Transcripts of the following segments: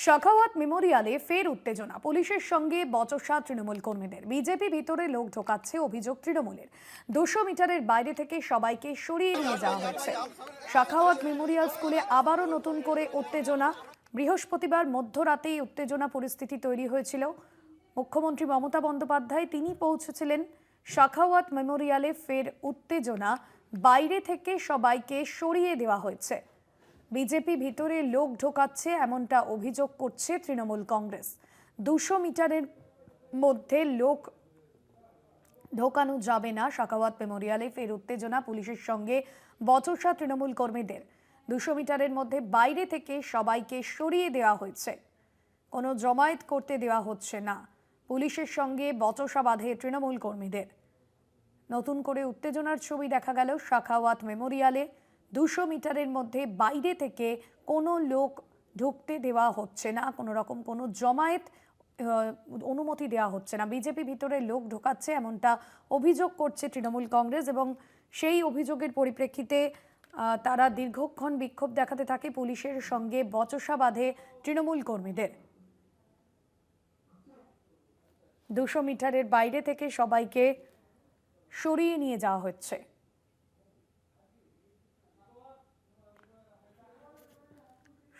শাখাওয়াত মেমোরিয়ালে ফের উত্তেজনা, পুলিশের সঙ্গে বচসা তৃণমূল কর্মীদের। বিজেপি ভিতরে লোক ঢোকাচ্ছে, অভিযোগ তৃণমূলের। 200 মিটারের বাইরে থেকে সবাইকে সরিয়ে নিয়ে যাওয়া হচ্ছে। শাখাওয়াত মেমোরিয়াল স্কুলে আবারও নতুন করে উত্তেজনা। বৃহস্পতিবার মধ্যরাতেই উত্তেজনা পরিস্থিতি তৈরি হয়েছিল। মুখ্যমন্ত্রী মমতা বন্দ্যোপাধ্যায় তিনি পৌঁছেছিলেন শাখাওয়াত মেমোরিয়ালে। ফের উত্তেজনা, বাইরে থেকে সবাইকে সরিয়ে দেওয়া হয়েছে। বিজেপি ভিতরে লোক ঢোকাচ্ছে এমনটা অভিযোগ করছে তৃণমূল কংগ্রেস। 200 মিটারের মধ্যে লোক ঢোকানো যাবে না। শাখাওয়াত মেমোরিয়ালে ফের উত্তেজনা, পুলিশের সঙ্গে বচসা তৃণমূল কর্মীদের। 200 মিটারের মধ্যে বাইরে থেকে সবাইকে সরিয়ে দেওয়া হয়েছে, কোনো জমায়েত করতে দেওয়া হচ্ছে না। পুলিশের সঙ্গে বচসা বাঁধে তৃণমূল কর্মীদের। নতুন করে উত্তেজনার ছবি দেখা গেল শাখাওয়াত মেমোরিয়ালে। 200 মিটারের মধ্যে বাইরে থেকে কোনো লোক ঢুকতে দেওয়া হচ্ছে না, কোনো রকম কোনো জমায়েত অনুমতি দেওয়া হচ্ছে না। বিজেপি ভিতরে লোক ঢোকাচ্ছে এমনটা অভিযোগ করছে তৃণমূল কংগ্রেস, এবং সেই অভিযোগের পরিপ্রেক্ষিতে তারা দীর্ঘক্ষণ বিক্ষোভ দেখাতে থাকে। পুলিশের সঙ্গে বচসা বাঁধে তৃণমূল কর্মীদের। 200 মিটারের বাইরে থেকে সবাইকে সরিয়ে নিয়ে যাওয়া হচ্ছে।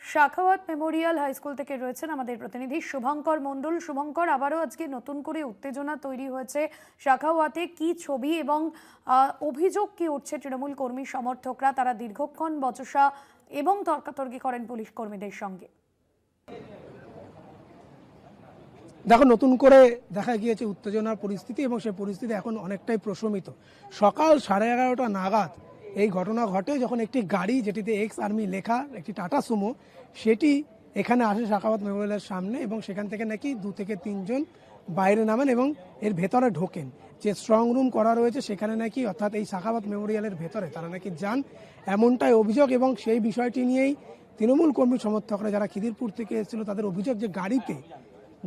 শাখাওয়াত মেমোরিয়াল হাই স্কুল থেকে রয়েছেন আমাদের প্রতিনিধি শুভঙ্কর মণ্ডল। শুভঙ্কর, আবারও আজকে নতুন করে উত্তেজনা তৈরি হয়েছে শাখাওয়াতে, কি ছবি এবং অভিযোগ কি উঠছে? তৃণমূল কর্মী সমর্থকরা তারা দীর্ঘক্ষণ বচসা এবং তর্কাতর্কি করেন পুলিশ কর্মীদের সঙ্গে। দেখো, নতুন করে দেখা গিয়েছে উত্তেজনার পরিস্থিতি, এবং সেই পরিস্থিতি এখন অনেকটাই প্রশমিত। সকাল 11:30 নাগাদ এই ঘটনা ঘটে, যখন একটি গাড়ি যেটিতে এক্স আর্মি লেখা, একটি টাটা সুমো, সেটি এখানে আসে শাখাওয়াত মেমোরিয়ালের সামনে, এবং সেখান থেকে নাকি 2 থেকে 3 জন বাইরে নামেন এবং এর ভেতরে ঢোকেন। যে স্ট্রং রুম করা রয়েছে সেখানে নাকি, অর্থাৎ এই শাখাওয়াত মেমোরিয়ালের ভেতরে তারা নাকি যান, এমনটাই অভিযোগ। এবং সেই বিষয়টি নিয়েই তৃণমূল কর্মী সমর্থকরা যারা খিদিরপুর থেকে এসেছিল তাদের অভিযোগ যে গাড়িতে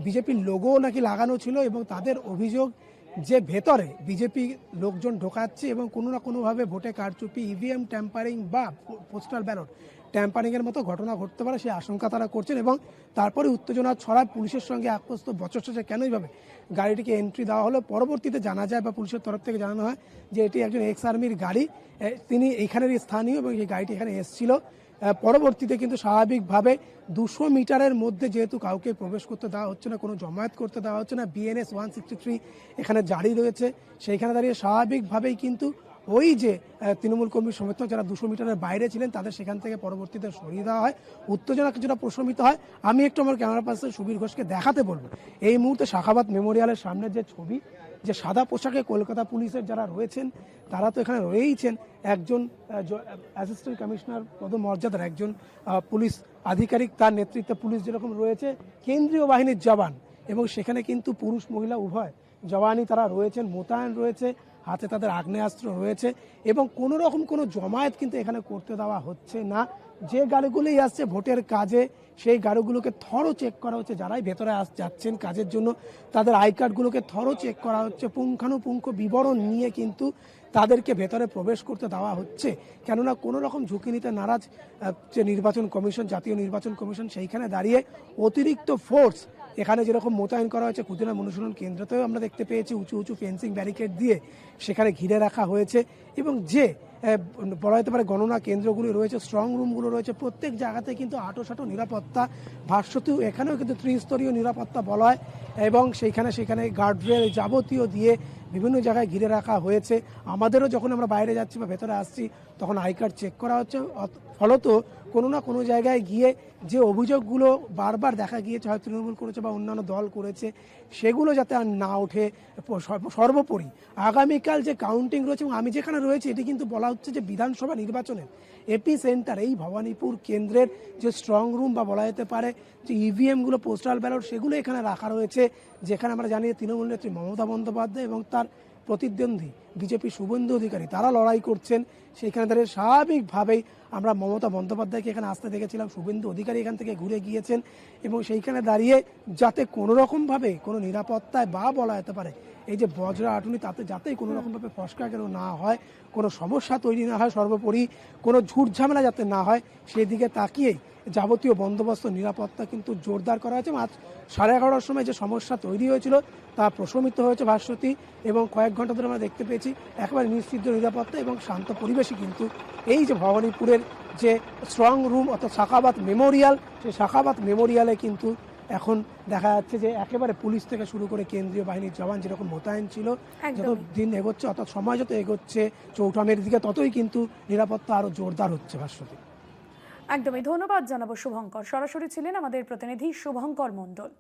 বিজেপির লোগো নাকি লাগানো ছিল, এবং তাদের অভিযোগ যে ভেতরে বিজেপি লোকজন ঢোকাচ্ছে এবং কোনো না কোনোভাবে ভোটে কারচুপি, ইভিএম ট্যাম্পারিং বা পোস্টাল ব্যালট ট্যাম্পারিংয়ের মতো ঘটনা ঘটতে পারে, সেই আশঙ্কা তারা করছেন। এবং তারপরে উত্তেজনা ছড়ায়, পুলিশের সঙ্গে আকস্ত বচসা কেন এইভাবে গাড়িটিকে এন্ট্রি দেওয়া হলো। পরবর্তীতে জানা যায় বা পুলিশের তরফ থেকে জানানো হয় যে এটি একজন এক্স আর্মির গাড়ি, তিনি এইখানেরই স্থানীয় এবং এই গাড়িটি এখানে এসেছিল। পরবর্তীতে কিন্তু স্বাভাবিকভাবে 200 মিটারের মধ্যে যেহেতু কাউকে প্রবেশ করতে দেওয়া হচ্ছে না, কোনো জমায়েত করতে দেওয়া হচ্ছে না, বিএনএস 163 এখানে জারি রয়েছে, সেইখানে দাঁড়িয়ে স্বাভাবিকভাবেই কিন্তু ওই যে তৃণমূল কর্মী সমর্থক যারা 200 মিটারের বাইরে ছিলেন তাদের সেখান থেকে পরবর্তীতে সরিয়ে দেওয়া হয়। উত্তেজনা কিছুটা প্রশমিত হয়। আমি একটু আমার ক্যামেরা পার্সন সুবীর ঘোষকে দেখাতে বলবো এই মুহূর্তে শাখাওয়াত মেমোরিয়ালের সামনে যে ছবি, যে সাদা পোশাকে কলকাতা পুলিশের যারা রয়েছেন তারা তো এখানে রয়েইছেন। একজন অ্যাসিস্ট্যান্ট কমিশনার পদমর্যাদার একজন পুলিশ আধিকারিক, তার নেতৃত্বে পুলিশ যেরকম রয়েছে, কেন্দ্রীয় বাহিনীর জওয়ান, এবং সেখানে কিন্তু পুরুষ মহিলা উভয় জওয়ানই তারা রয়েছেন, মোতায়েন রয়েছে, হাতে তাদের আগ্নেয়াস্ত্র রয়েছে, এবং কোনো রকম কোনো জমায়েত কিন্তু এখানে করতে দেওয়া হচ্ছে না। যে গাড়িগুলোই আসছে ভোটের কাজে, সেই গাড়িগুলোকে থরো চেক করা হচ্ছে। যারাই ভেতরে যাচ্ছেন কাজের জন্য তাদের আই কার্ডগুলোকে থরো চেক করা হচ্ছে, পুঙ্খানুপুঙ্খ বিবরণ নিয়ে কিন্তু তাদেরকে ভেতরে প্রবেশ করতে দেওয়া হচ্ছে। কেননা কোনো রকম ঝুঁকি নিতে নারাজ যে নির্বাচন কমিশন, জাতীয় নির্বাচন কমিশন, সেইখানে দাঁড়িয়ে অতিরিক্ত ফোর্স এখানে যেরকম মোতায়েন করা হয়েছে, ক্ষুদিরাম অনুশীলন কেন্দ্রতেও আমরা দেখতে পেয়েছি উঁচু উঁচু ফেন্সিং ব্যারিকেড দিয়ে সেখানে ঘিরে রাখা হয়েছে। এবং যে বলা যেতে পারে গণনা কেন্দ্রগুলি রয়েছে, স্ট্রং রুমগুলো রয়েছে, প্রত্যেক জায়গাতে কিন্তু আঁটোসাঁটো নিরাপত্তা, ভাষ্যতেও এখানেও কিন্তু ত্রিস্তরীয় নিরাপত্তা বলা হয়, এবং সেখানে গার্ডরেল যাবতীয় দিয়ে বিভিন্ন জায়গায় ঘিরে রাখা হয়েছে। আমাদেরও যখন আমরা বাইরে যাচ্ছি বা ভেতরে আসছি তখন আই কার্ড চেক করা হচ্ছে। ফলত কোনো না কোনো জায়গায় গিয়ে যে অভিযোগগুলো বারবার দেখা গিয়েছে, হয়তো তৃণমূল করেছে বা অন্যান্য দল করেছে, সেগুলো যাতে আর না ওঠে। সর্বোপরি আগামীকাল যে কাউন্টিং রয়েছে, এবং আমি যেখানে রয়েছি এটি কিন্তু বলা হচ্ছে যে বিধানসভা নির্বাচনের এপি সেন্টার, এই ভবানীপুর কেন্দ্রের যে স্ট্রং রুম বা বলা যেতে পারে যে ইভিএমগুলো, পোস্টাল ব্যালট, সেগুলো এখানে রাখা রয়েছে, যেখানে আমরা জানি তৃণমূল নেত্রী মমতা বন্দ্যোপাধ্যায় এবং তার প্রতিদ্বন্দ্বী বিজেপি শুভেন্দু অধিকারী তারা লড়াই করছেন। সেইখানে দাঁড়িয়ে স্বাভাবিকভাবেই আমরা মমতা বন্দ্যোপাধ্যায়কে এখানে আসতে দেখেছিলাম, শুভেন্দু অধিকারী এখান থেকে ঘুরে গিয়েছেন, এবং সেইখানে দাঁড়িয়ে যাতে কোনো রকমভাবে কোনো নিরাপত্তায় বা বলা যেতে পারে এই যে বজ্রা আটুনি, তাতে যাতেই কোনো রকমভাবে ফসকা কেন না হয়, কোনো সমস্যা তৈরি না হয়, সর্বোপরি কোনো ঝুট ঝামেলা যাতে না হয়, সেদিকে তাকিয়েই যাবতীয় বন্দোবস্ত নিরাপত্তা কিন্তু জোরদার করা হয়েছে। আজ 11:30টার সময় যে সমস্যা তৈরি হয়েছিল তা প্রশমিত হয়েছে ভাস্বতী, এবং কয়েক ঘন্টা ধরে আমরা দেখতে পেয়েছি একেবারে নিশ্চিত নিরাপত্তা এবং শান্ত পরিবেশে কিন্তু এই যে ভবানীপুরের যে স্ট্রং রুম অর্থাৎ সাখাবাত মেমোরিয়াল, সেই সাখাবাত মেমোরিয়ালে কিন্তু এখন দেখা যাচ্ছে যে একেবারে পুলিশ থেকে শুরু করে কেন্দ্রীয় বাহিনীর জওয়ান যেরকম মোতায়েন ছিল, যত দিন এগোচ্ছে অর্থাৎ সময় যত এগোচ্ছে ৪ঠা মের দিকে, ততই কিন্তু নিরাপত্তা আরও জোরদার হচ্ছে ভাস্বতী। একদমই ধন্যবাদ জানাবো শুভঙ্কর। সরাসরি ছিলেন আমাদের প্রতিনিধি শুভঙ্কর মণ্ডল।